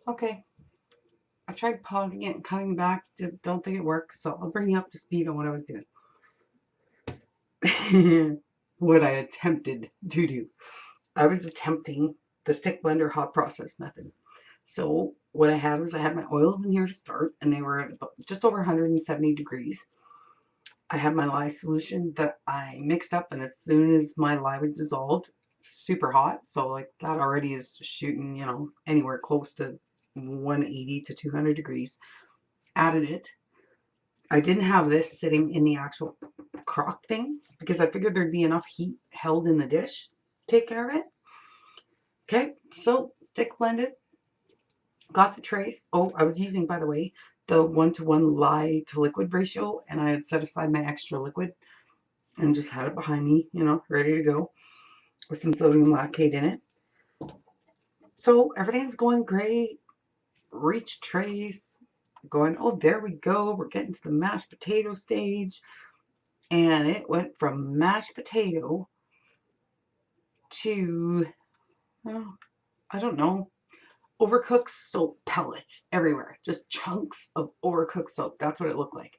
Okay, I tried pausing it and coming back. Don't think it worked, so I'll bring you up to speed on what I was doing. What I attempted to do. I was attempting the stick blender hot process method. So what I had was I had my oils in here to start, and they were at just over 170 degrees. I had my lye solution that I mixed up, and as soon as my lye was dissolved, super hot. So like that already is shooting, anywhere close to 180 to 200 degrees. Added it. I didn't have this sitting in the actual crock thing because I figured there'd be enough heat held in the dish to take care of it. Okay, so stick blended, got the trace. Oh, I was using, by the way, the 1-to-1 lye to liquid ratio, and I had set aside my extra liquid and just had it behind me, ready to go with some sodium lactate in it. So everything's going great. Reach trace, going, oh, there we go. We're getting to the mashed potato stage. And it went from mashed potato to, oh, I don't know, overcooked soap pellets everywhere. Just chunks of overcooked soap. That's what it looked like.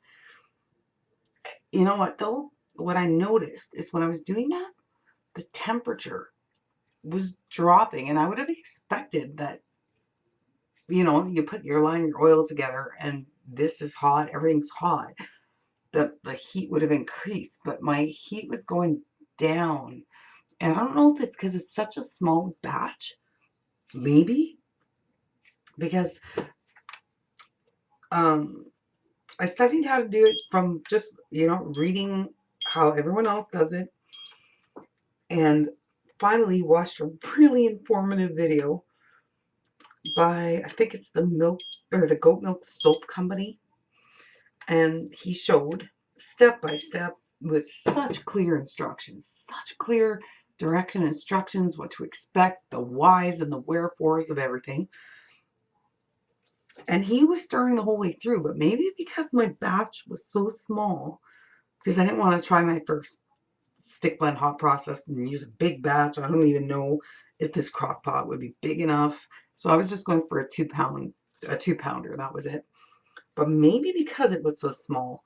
You know what, though? What I noticed is when I was doing that, the temperature was dropping. And I would have expected that, you put your lye and your oil together and this is hot, everything's hot. The heat would have increased, but my heat was going down. And I don't know if it's because it's such a small batch. Maybe because I studied how to do it from just, reading how everyone else does it, and finally watched a really informative video by, I think it's the milk or the goat milk soap company, and he showed step by step with such clear instructions, such clear direction instructions, what to expect, the whys and the wherefores of everything. And he was stirring the whole way through, but maybe because my batch was so small, because I didn't want to try my first stick blend hot process and use a big batch. I don't even know if this crock pot would be big enough. So I was just going for a 2-pounder. That was it. But maybe because it was so small,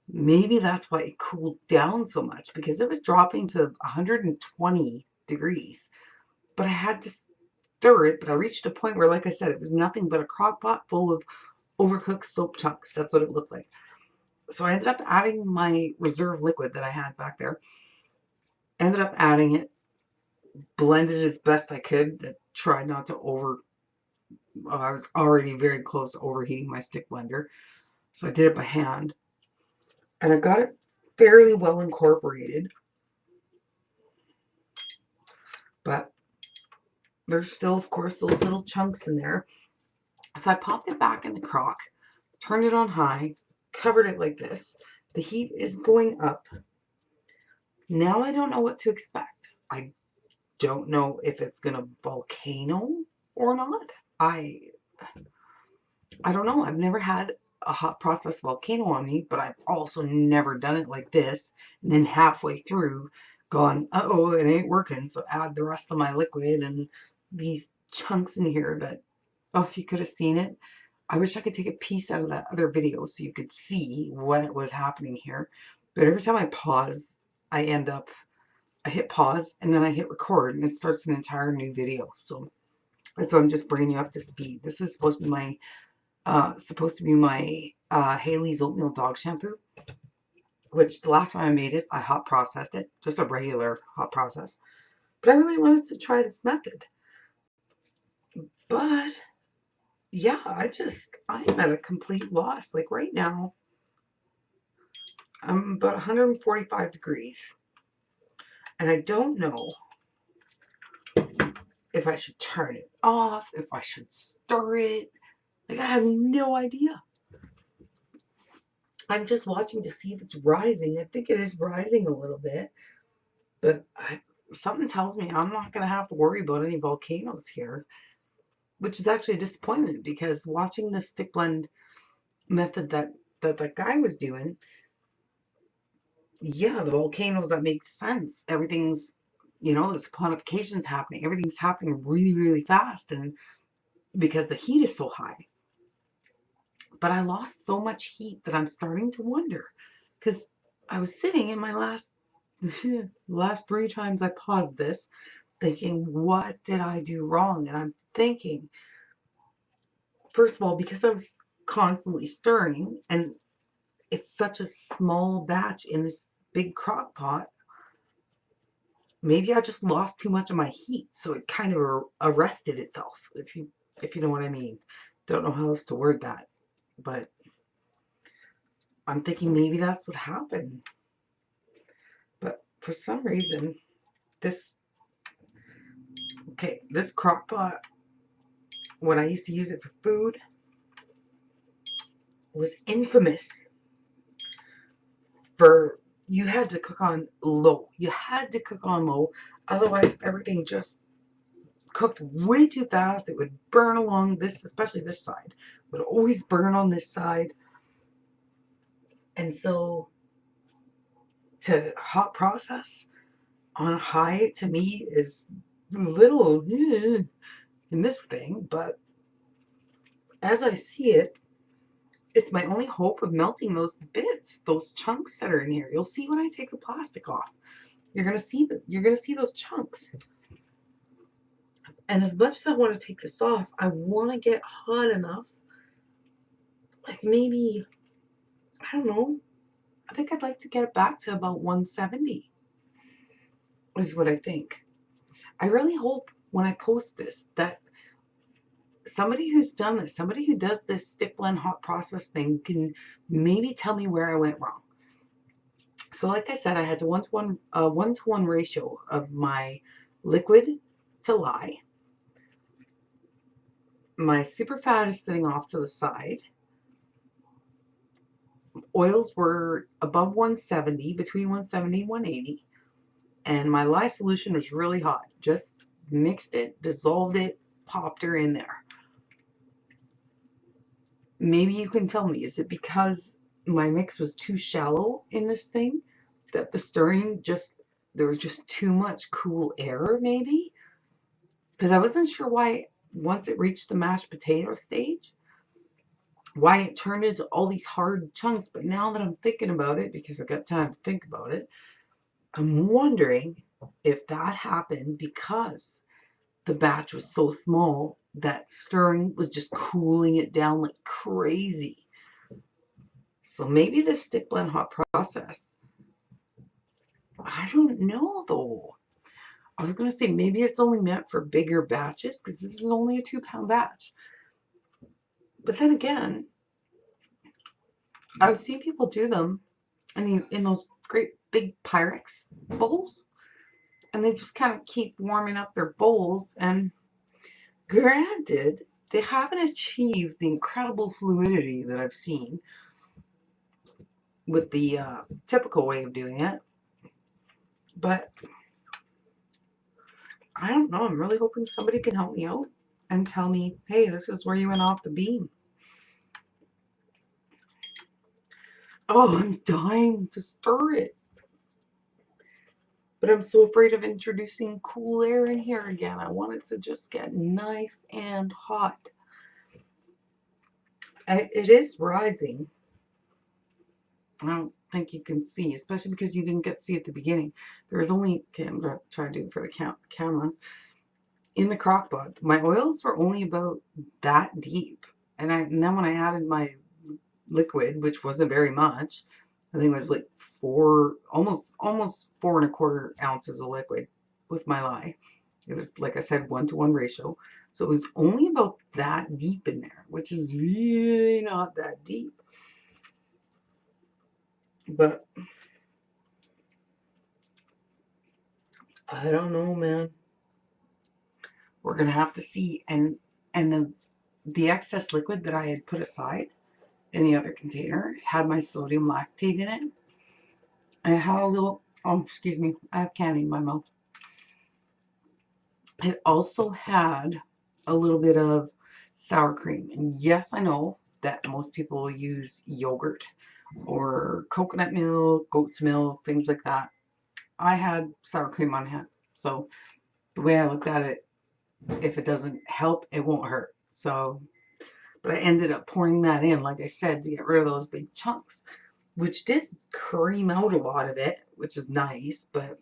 maybe that's why it cooled down so much, because it was dropping to 120 degrees. But I had to stir it, but I reached a point where, like I said, it was nothing but a crock pot full of overcooked soap chunks. That's what it looked like. So I ended up adding my reserve liquid that I had back there. Ended up adding it, blended as best I could. Tried not to I was already very close to overheating my stick blender. So I did it by hand. And I got it fairly well incorporated. But there's still, of course, those little chunks in there. So I popped it back in the crock, turned it on high, covered it like this. The heat is going up. Now I don't know what to expect. I don't know if it's going to volcano or not. I don't know. I've never had a hot process volcano on me, but I've also never done it like this. And then halfway through, gone, uh-oh, it ain't working. So add the rest of my liquid and these chunks in here that, oh, if you could have seen it. I wish I could take a piece out of that other video so you could see what was happening here. But every time I pause, I hit pause and then I hit record and it starts an entire new video. So that's why I'm just bringing you up to speed. This is supposed to be my Haley's oatmeal dog shampoo, which the last time I made it, I hot processed it, just a regular hot process. But I really wanted to try this method. But yeah, I'm at a complete loss. Like right now, I'm about 145 degrees. And I don't know if I should turn it off, if I should stir it. Like I have no idea. I'm just watching to see if it's rising. I think it is rising a little bit. But something tells me I'm not going to have to worry about any volcanoes here, which is actually a disappointment because watching the stick blend method that guy was doing, yeah, the volcanoes, that makes sense. Everything's, the saponification's happening. Everything's happening really, really fast. And because the heat is so high. But I lost so much heat that I'm starting to wonder, because I was sitting in my last 3 times I paused this, thinking, what did I do wrong? And I'm thinking, first of all, because I was constantly stirring and it's such a small batch in this big crock pot, maybe I just lost too much of my heat, so it kind of arrested itself, if you know what I mean. Don't know how else to word that, but I'm thinking maybe that's what happened. But for some reason, this this crock pot, when I used to use it for food, was infamous for, you had to cook on low. You had to cook on low, otherwise everything just cooked way too fast. It would burn along this, especially this side, would always burn on this side. And so to hot process on high, to me, is little in this thing, but as I see it, it's my only hope of melting those bits, those chunks that are in here. You'll see when I take the plastic off. You're gonna see those chunks. And as much as I want to take this off, I want to get hot enough, like maybe, I don't know, I think I'd like to get it back to about 170 is what I think. I really hope when I post this that somebody who's done this, somebody who does this stick blend hot process thing, can maybe tell me where I went wrong. So like I said, I had a 1-to-1 ratio of my liquid to lye. My super fat is sitting off to the side. Oils were above 170, between 170 and 180. And my lye solution was really hot. Just mixed it, dissolved it, popped her in there. Maybe you can tell me, is it because my mix was too shallow in this thing, that the stirring there was just too much cool air, maybe? Because I wasn't sure why, once it reached the mashed potato stage, why it turned into all these hard chunks. But now that I'm thinking about it, because I've got time to think about it, I'm wondering if that happened because the batch was so small that stirring was just cooling it down like crazy. So maybe this stick blend hot process, I don't know though. I was going to say maybe it's only meant for bigger batches, because this is only a 2-pound batch. But then again, I've seen people do them in those great big Pyrex bowls, and they just kind of keep warming up their bowls. And granted, they haven't achieved the incredible fluidity that I've seen with the typical way of doing it. But I don't know. I'm really hoping somebody can help me out and tell me, hey, this is where you went off the beam. Oh, I'm dying to stir it. But I'm so afraid of introducing cool air in here again. I want it to just get nice and hot. It is rising. I don't think you can see, especially because you didn't get to see at the beginning. There was only, okay, I'm going to try to do it for the camera. In the crock pot, my oils were only about that deep. And then when I added my liquid, which wasn't very much, I think it was like almost 4¼ ounces of liquid with my lye. It was, like I said, 1-to-1 ratio. So it was only about that deep in there, which is really not that deep. But I don't know, man. We're gonna have to see. And the excess liquid that I had put aside in the other container had my sodium lactate in it. I had a little, oh, excuse me, I have candy in my mouth. It also had a little bit of sour cream. And yes, I know that most people will use yogurt or coconut milk, goat's milk, things like that. I had sour cream on hand. So the way I looked at it, if it doesn't help, it won't hurt. So, but I ended up pouring that in, like I said, to get rid of those big chunks, which did cream out a lot of it, which is nice. But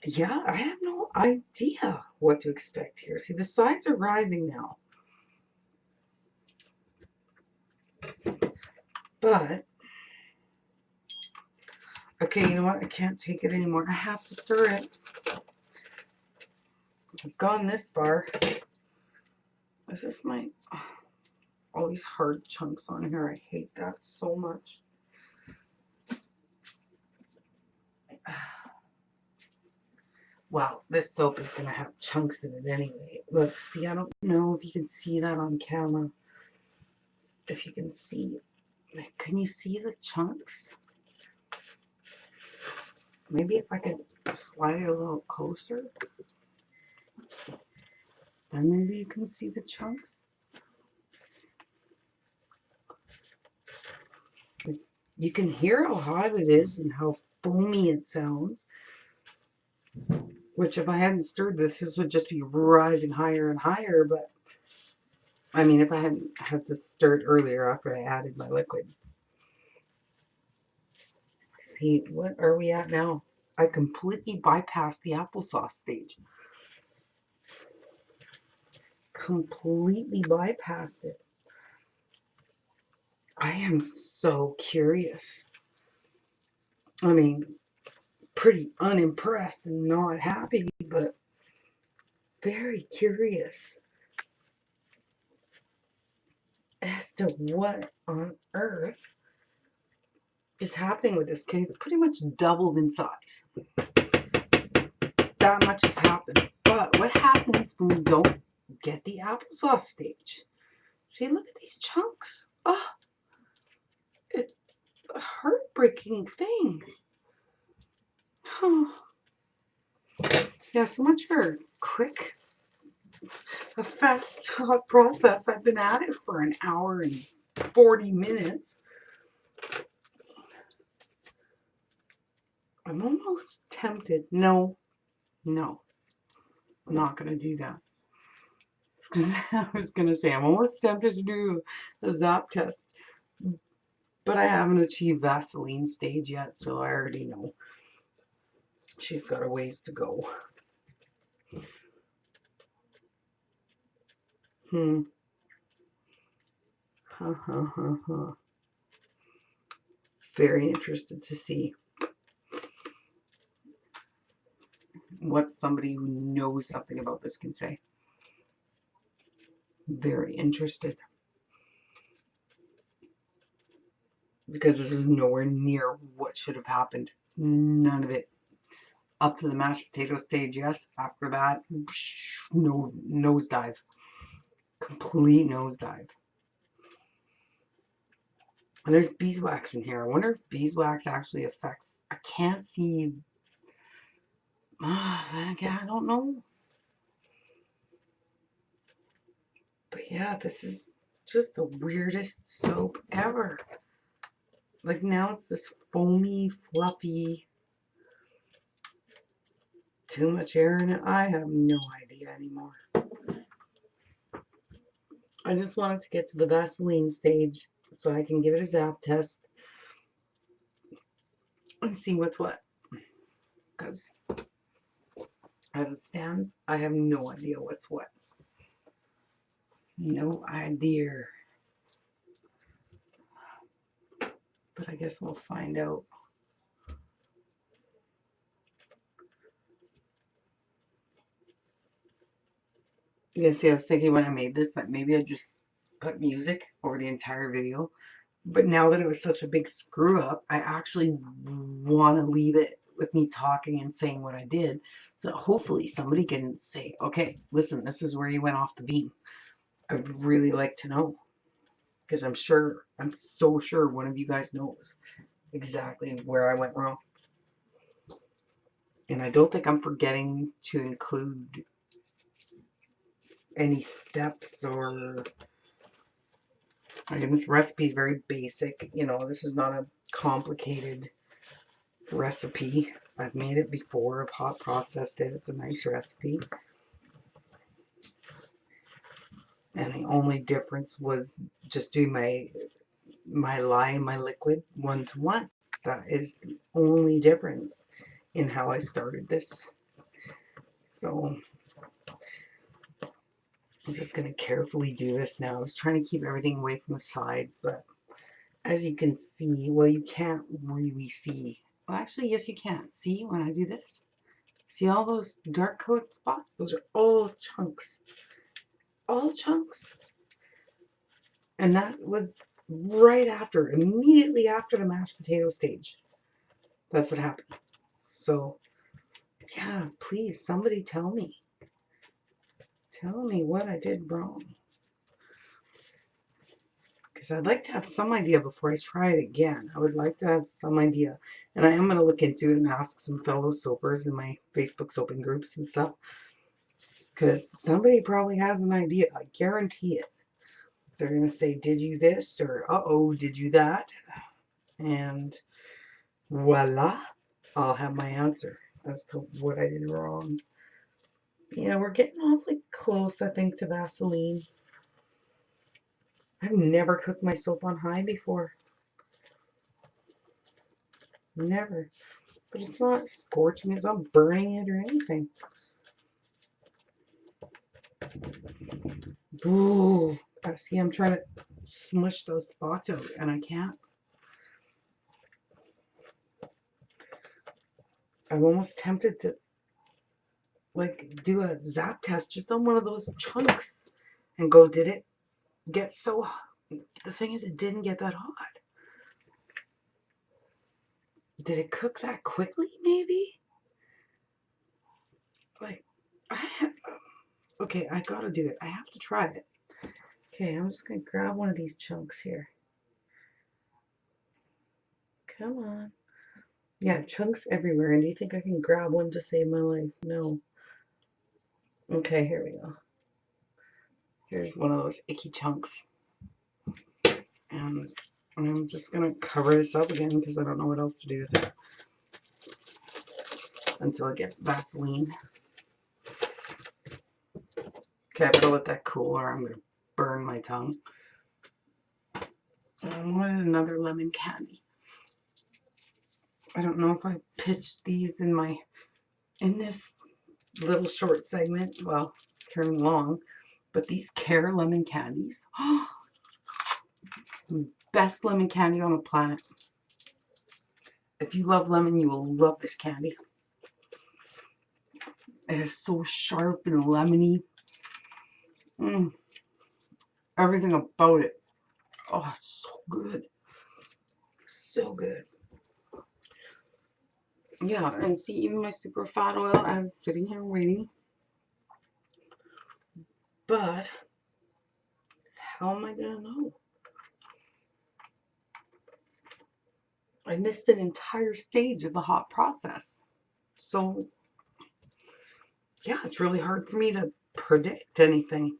yeah, I have no idea what to expect here. See, the sides are rising now. But, okay, you know what? I can't take it anymore. I have to stir it. I've gone this far. Is this my... all these hard chunks on here. I hate that so much. Wow, this soap is going to have chunks in it anyway. Look, see, I don't know if you can see that on camera. If you can see, can you see the chunks? Maybe if I could slide it a little closer, then maybe you can see the chunks. You can hear how hot it is and how foamy it sounds. Which if I hadn't stirred this would just be rising higher and higher. But, I mean, if I hadn't had to stir it earlier after I added my liquid. See, what are we at now? I completely bypassed the applesauce stage. Completely bypassed it. I am so curious. I mean, pretty unimpressed and not happy, but very curious as to what on earth is happening with this cake. It's pretty much doubled in size. That much has happened. But what happens when we don't get the applesauce stage? See, look at these chunks. Oh, it's a heartbreaking thing. Oh. Yeah, so much for quick, a fast hot process. I've been at it for an hour and 40 minutes. I'm almost tempted. No, I'm not going to do that. I was going to say, I'm almost tempted to do a zap test. But I haven't achieved Vaseline stage yet, so I already know she's got a ways to go. Very interested to see what somebody who knows something about this can say. Very interested. Because this is nowhere near what should have happened. None of it. Up to the mashed potato stage, yes. After that, no, nosedive. Complete nosedive. And there's beeswax in here. I wonder if beeswax actually affects... I can't see... I don't know. But yeah, this is just the weirdest soap ever. Like now it's this foamy, fluffy, too much air in it. I have no idea anymore. I just wanted to get to the Vaseline stage so I can give it a zap test and see what's what. Because as it stands, I have no idea what's what. No idea. But I guess we'll find out. Yeah, see, I was thinking when I made this that maybe I just put music over the entire video. But now that it was such a big screw up, I actually want to leave it with me talking and saying what I did. So hopefully somebody can say, okay, listen, this is where you went off the beam. I would really like to know. Because I'm so sure one of you guys knows exactly where I went wrong. And I don't think I'm forgetting to include any steps or... I mean, this recipe is very basic. You know, this is not a complicated recipe. I've made it before. I've hot processed it. It's a nice recipe. And the only difference was just doing my lye and my liquid 1-to-1. That is the only difference in how I started this. So I'm just going to carefully do this now. I was trying to keep everything away from the sides, but as you can see, well, you can't really see. Well, actually, yes, you can. See when I do this? See all those dark colored spots? Those are all chunks. All chunks. And that was right after, immediately after the mashed potato stage. That's what happened. So, yeah, please, somebody tell me. Tell me what I did wrong. Because I'd like to have some idea before I try it again. I would like to have some idea. And I am going to look into it and ask some fellow soapers in my Facebook soaping groups and stuff. Because somebody probably has an idea. I guarantee it. They're going to say, did you this? Or, uh-oh, did you that? And voila, I'll have my answer as to what I did wrong. Yeah, we're getting awfully close, I think, to Vaseline. I've never cooked my soap on high before. Never. But it's not scorching, it's not burning it or anything. Ooh, see, I'm trying to smush those spots out and I can't. I'm almost tempted to like do a zap test just on one of those chunks and go, did it get so hot? The thing is, it didn't get that hot. Did it cook that quickly, maybe? Like, okay, I gotta do it. I have to try it. Okay, I'm just gonna grab one of these chunks here. Come on. Yeah, chunks everywhere. And do you think I can grab one to save my life? No. Okay, here we go. Here's one of those icky chunks. And I'm just gonna cover this up again because I don't know what else to do with it until I get Vaseline. Okay, I better let that cool or I'm gonna burn my tongue. And I wanted another lemon candy. I don't know if I pitched these in this little short segment. Well, it's turning long, but these Care lemon candies. Best lemon candy on the planet. If you love lemon, you will love this candy. It is so sharp and lemony. Everything about it. Oh, it's so good. So good. Yeah, and see, even my super fat oil, I was sitting here waiting. But how am I going to know? I missed an entire stage of the hot process. So, yeah, it's really hard for me to predict anything.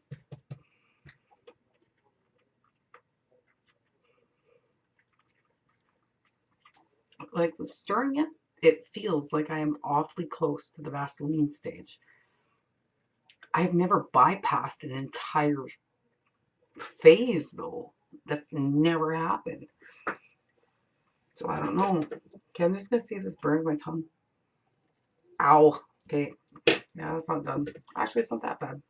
Like with stirring it, it feels like I am awfully close to the Vaseline stage. I've never bypassed an entire phase, though. That's never happened. So I don't know. Okay, I'm just going to see if this burns my tongue. Ow. Okay. Yeah, that's not done. Actually, it's not that bad.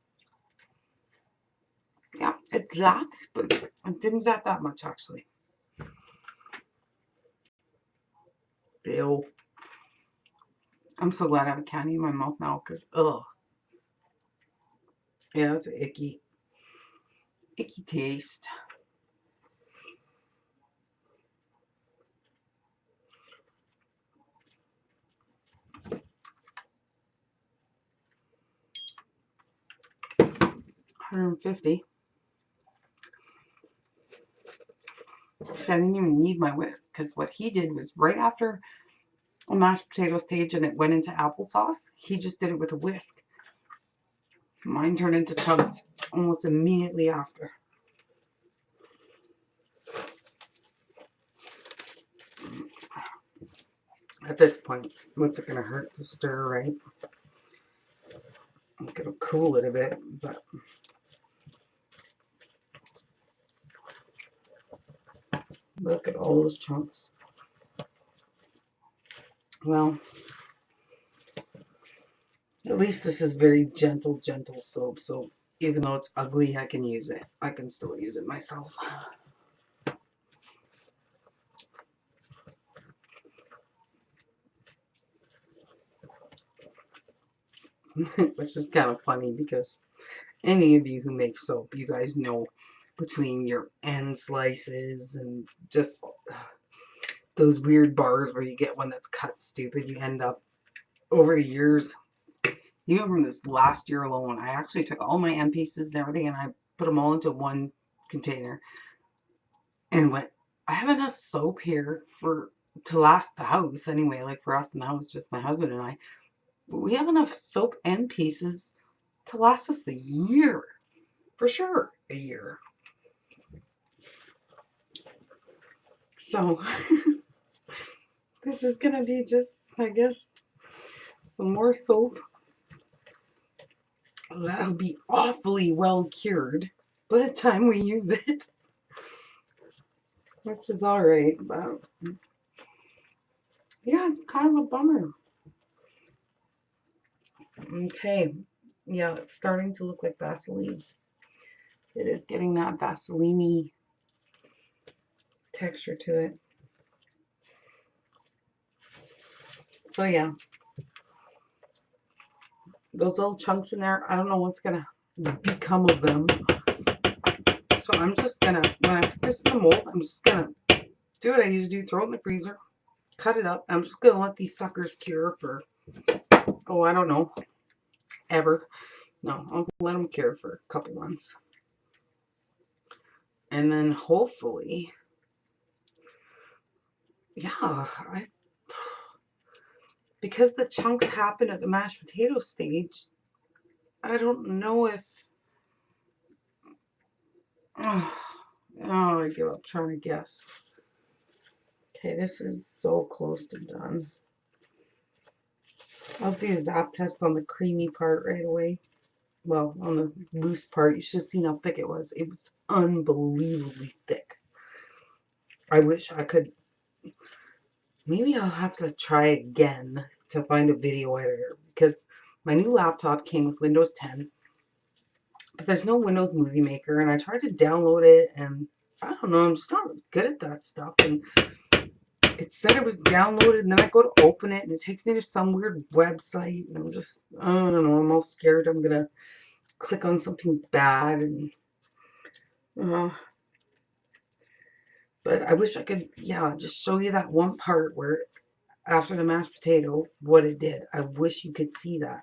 Yeah, it zaps, but it didn't zap that much, actually. Ew. I'm so glad I have a candy in my mouth now, because, ugh. Yeah, it's an icky taste. $150. So I didn't even need my whisk, because what he did was right after a mashed potato stage and it went into applesauce, he just did it with a whisk. Mine turned into chunks almost immediately after. At this point, what's it going to hurt to stir, right? I think it'll cool it a bit, but Look at all those chunks. Well, at least this is very gentle soap. So even though it's ugly, I can use it. I can still use it myself. Which is kind of funny because any of you who make soap, you guys know between your end slices and just those weird bars where you get one that's cut stupid, you end up over the years, even from this last year alone, I actually took all my end pieces and everything and I put them all into one container and went, I have enough soap here to last the house anyway, like for us in the house, just my husband and I. We have enough soap end pieces to last us the year. For sure, a year. So this is gonna be just, I guess, some more soap that'll be awfully well cured by the time we use it, which is all right. But yeah, it's kind of a bummer. Okay, yeah, it's starting to look like Vaseline. It is getting that Vaseline-y texture to it. So yeah, those little chunks in there, I don't know what's gonna become of them. So I'm just gonna, when I put this in the mold, I'm just gonna do what I usually do, throw it in the freezer, cut it up. I'm just gonna let these suckers cure for, oh, I don't know, ever. No, I'll let them cure for a couple months. And then hopefully, yeah, because the chunks happen at the mashed potato stage, I don't know if, oh, I give up trying to guess. Okay, this is so close to done. I'll do a zap test on the creamy part right away. Well, on the loose part, you should have seen how thick it was. It was unbelievably thick. I wish I could. Maybe I'll have to try again to find a video editor because my new laptop came with Windows 10, but there's no Windows Movie Maker, and I tried to download it, and I don't know, I'm just not good at that stuff. And it said it was downloaded, and then I go to open it, and it takes me to some weird website, and I'm just, I don't know, I'm all scared I'm gonna click on something bad, and uh, but I wish I could, yeah, just show you that one part where after the mashed potato, what it did. I wish you could see that.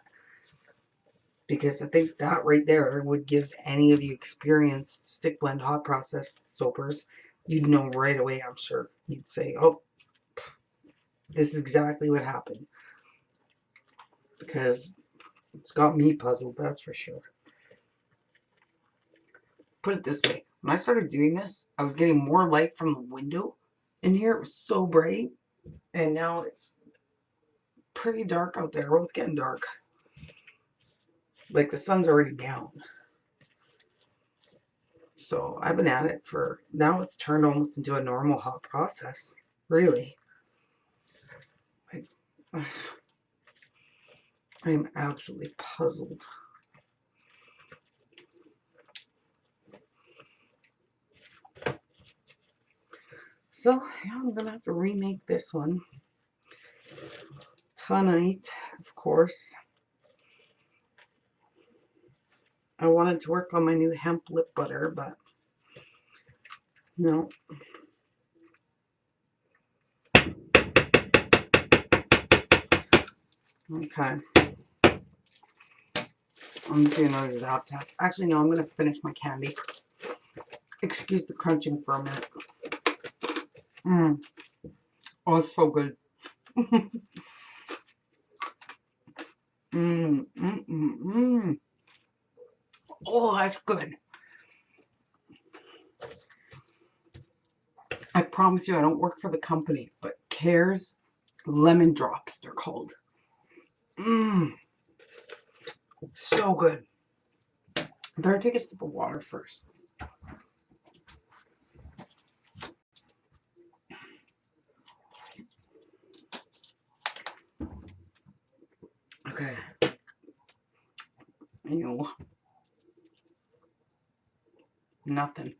Because I think that right there would give any of you experienced stick blend hot process soapers, you'd know right away, I'm sure. You'd say, oh, this is exactly what happened. Because it's got me puzzled, that's for sure. Put it this way, when I started doing this, I was getting more light from the window. In here, it was so bright. And now it's pretty dark out there. Well, it's getting dark. Like the sun's already down. So I've been at it for, now it's turned almost into a normal hot process. Really. Like, I am absolutely puzzled. So yeah, I'm gonna have to remake this one tonight, of course. I wanted to work on my new hemp lip butter, but no. Okay. I'm doing another zap test. Actually, no, I'm gonna finish my candy. Excuse the crunching for a minute. Oh, it's so good. Oh, that's good. I promise you, I don't work for the company, but Cares lemon drops, they're called. So good. I better take a sip of water first. No. Nothing.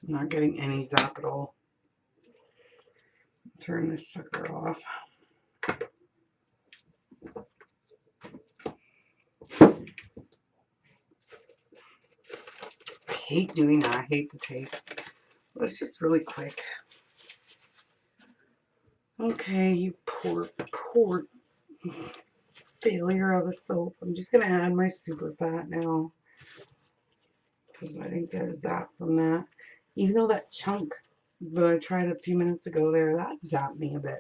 Not getting any zap at all. Turn this sucker off. I hate doing that. I hate the taste. But it's just really quick. Okay, you poor failure of a soap. I'm just going to add my super fat now. Because I didn't get a zap from that. Even though that chunk that I tried a few minutes ago there, that zapped me a bit.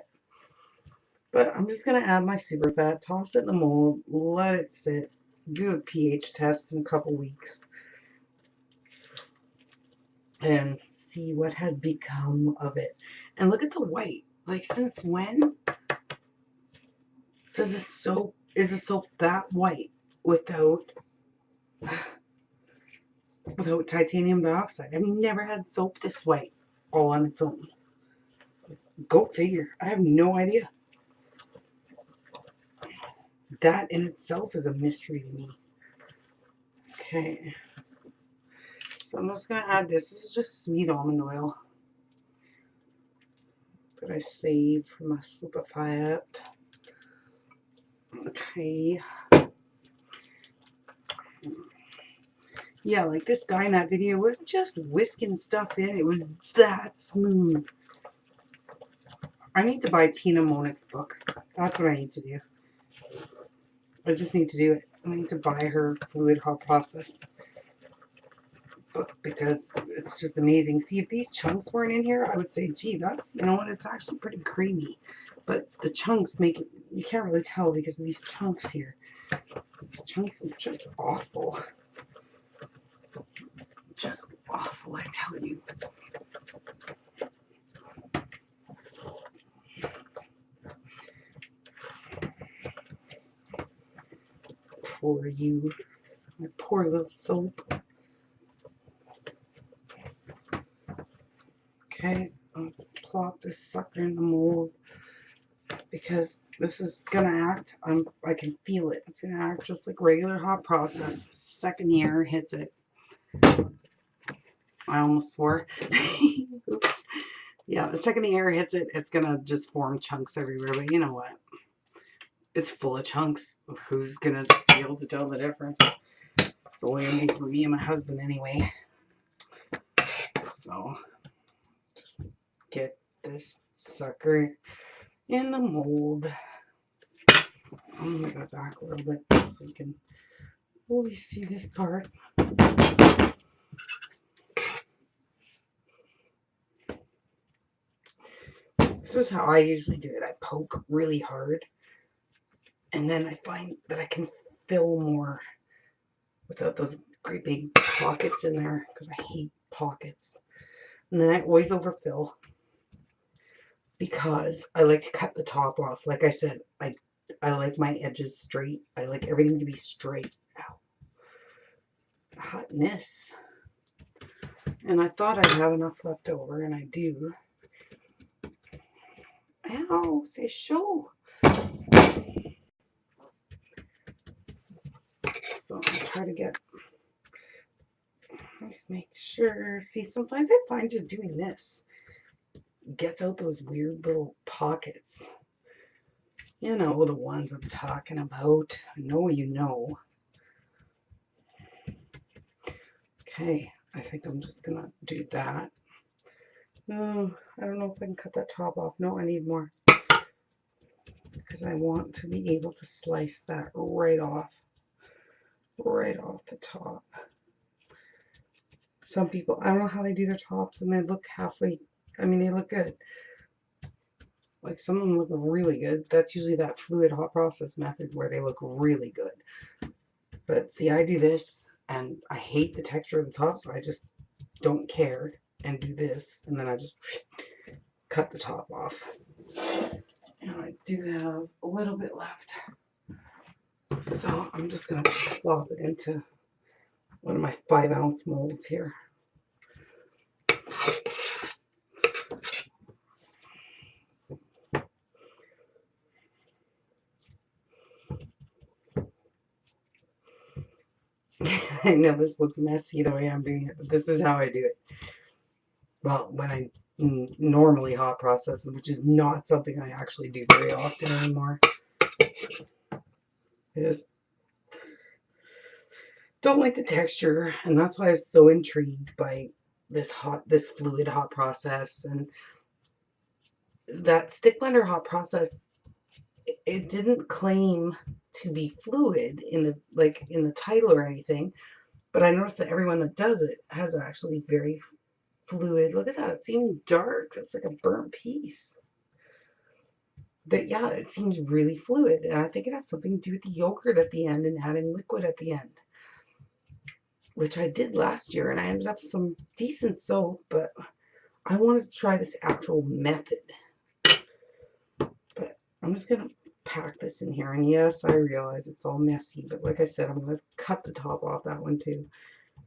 But I'm just going to add my super fat, toss it in the mold, let it sit, do a pH test in a couple weeks, and see what has become of it. And look at the white. Like, since when does is a soap that white without titanium dioxide? I've never had soap this white all on its own. Go figure. I have no idea. That in itself is a mystery to me. Okay. So I'm just going to add this. This is just sweet almond oil that I saved from my super fat. Okay. Yeah, like this guy in that video was just whisking stuff in. It was that smooth. I need to buy Tina Monick's book. That's what I need to do. I just need to do it. I need to buy her fluid hot process book because it's just amazing. See, if these chunks weren't in here, I would say, gee, that's, you know what, it's actually pretty creamy. But the chunks make it, you can't really tell because of these chunks here. These chunks are just awful. Just awful, I tell you. Poor you. My poor little soap. Okay, let's plop this sucker in the mold because this is gonna act, I can feel it. It's gonna act just like regular hot process. The second the air hits it, I almost swore. Oops. Yeah, the second the air hits it, it's gonna just form chunks everywhere. But you know what? It's full of chunks. Who's gonna be able to tell the difference? It's only gonna be for me and my husband anyway. So just get this sucker in the mold. I'm gonna go back a little bit so you can fully see this part. This is how I usually do it. I poke really hard, and then I find that I can fill more without those great big pockets in there because I hate pockets. And then I always overfill because I like to cut the top off. Like I said, I like my edges straight. I like everything to be straight. Ow. Hotness. And I thought I'd have enough left over, and I do. Ow, say show. So I try to get, let's make sure. See, sometimes I find just doing this gets out those weird little pockets. You know the ones I'm talking about. I know you know. Okay, I think I'm just gonna do that. No, I don't know if I can cut that top off. No, I need more. Because I want to be able to slice that right off the top. Some people, I don't know how they do their tops, and they look halfway, I mean, they look good. Like, some of them look really good. That's usually that fluid hot process method where they look really good. But see, I do this, and I hate the texture of the top, so I just don't care and do this, and then I just cut the top off. And I do have a little bit left. So I'm just going to plop it into one of my 5-ounce molds here. I know this looks messy the way I'm doing it, but this is how I do it. Well, when I normally hot processes, which is not something I actually do very often anymore. I just don't like the texture, and that's why I was so intrigued by this fluid hot process. And that stick blender hot process, it didn't claim to be fluid in the title or anything, but I noticed that everyone that does it has actually very fluid. Look at that, it's even dark. It's like a burnt piece. But yeah, it seems really fluid, and I think it has something to do with the yogurt at the end and adding liquid at the end, which I did last year, and I ended up with some decent soap, but I wanted to try this actual method. But I'm just going to pack this in here, and yes, I realize it's all messy, but like I said, I'm going to cut the top off that one too,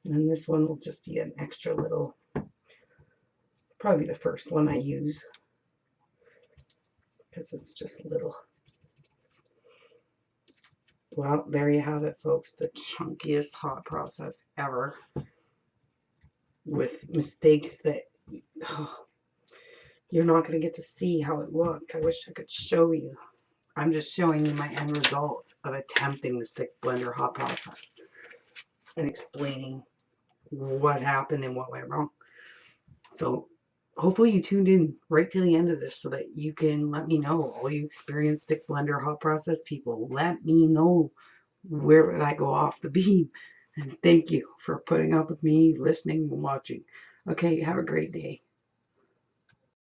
and then this one will just be an extra little, probably the first one I use, because it's just little. Well, there you have it, folks, the chunkiest hot process ever, with mistakes that you're not going to get to see how it looked. I wish I could show you. I'm just showing you my end result of attempting the stick blender hot process and explaining what happened and what went wrong. So hopefully you tuned in right to the end of this so that you can let me know, all you experienced stick blender hot process people, let me know where did I go off the beam. And thank you for putting up with me, listening and watching. Okay, have a great day.